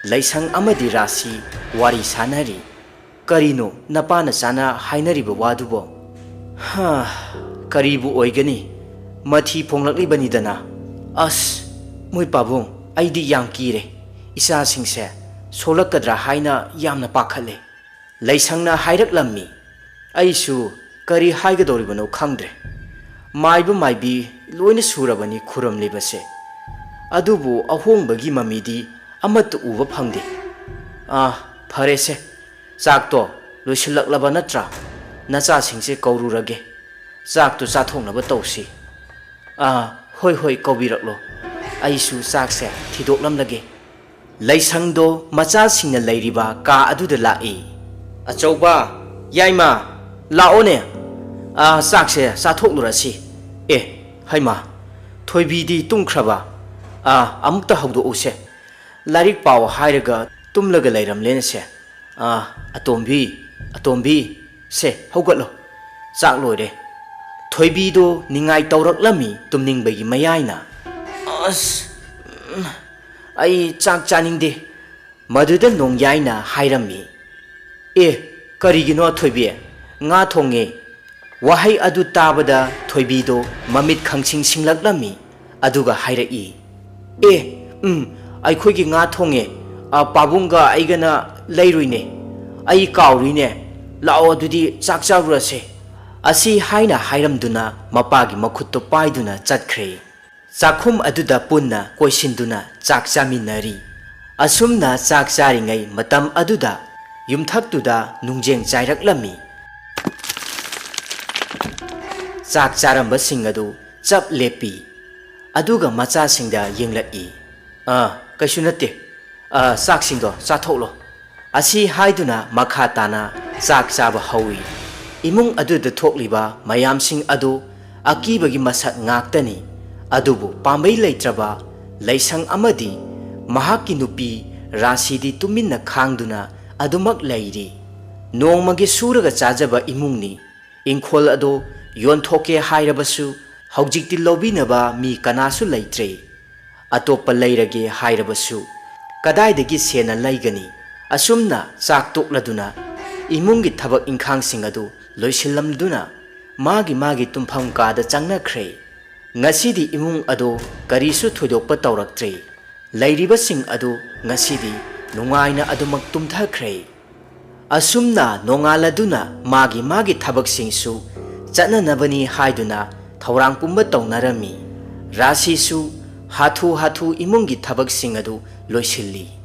Laisang amadi Rasi wari sanari. Karino napana sana hainariba wadubo. Ha, karibu oigani. Mathi ponglakli dana. As, mui pabung, aidi yam kire. Isa singse, solakadra haina yamna pakhale. Laisangna hairak lammi. Aisu kari haigadoribano khangdre. Maiba maibi loina surabani khuram libase. Adubu ahongbagi mamidi amatu uba phangde. Pharese. Sakto loisilaklaba natra. Nacha singse kaururage. Sakto chathongnaba tausi. Hoi hoi kaubiraklo. Aisu sakse thidoklamlage. Laisangdo macha singna lairiba ka aduda lai. Achauba, yaima, laone. Sakse chathoknurasi. Haima, thoibidi tungkraba. Amukta haudo use. Larik paw hairaga tumlaga lairamlen se. Atombi, se haugatlo. Chak loire. Thoibido ningai tauраklami tumningbagi mayaina. Ai chak chaningde. Maduda nongyaina hairami. Karigino thoibi nga thonge. Wahai adu tabada thoibido mamit khangsing singlaklami aduga hairai. Aikhoigi nga thonge pabunga aigana leiruine. Ai kauruine. Lao adudi chak chaurase. Asi haina hairamduna mapagi makhutto paiduna chatkre. Chakhum aduda punna koisinduna chak chaminari. Asumna chak charingai matam aduda yumthaktuda nungjeng chairaklami. Chak charamba singadu chap lepi. Aduga macha singda yenglai. Kaisu natte. Chak singdo chathoklo. Asi haiduna makha tana chak chaba hawi. Imung aduda thokliba mayam sing adu akibagi masak ngaktani. Adubu pambai leitraba laisang amadi mahaki nupi Rasidi tuminna khangduna adumak leiri. Nongmagi suraga chajaba imungni. Ingkhol ado yonthoke hairabasu haujikti lobinaba mi kanasu leitre. Atopa leirage hairabasu kadaidagi sena laigani. Asumna chak tokladuna imungi thabak ingkhang sing adu loisillamduna magi tumpham kada changnakre. Ngasidi imung ado karisu thoidokpa tawraktre. Lairiba sing adu ngasidi nungaina adumak tumthakre. Asumna nongaladuna magi thabak singsu chatnanabani haiduna thawrang pumba tawnarami. Rasisu hathu imungi thabak sing adu loisilli.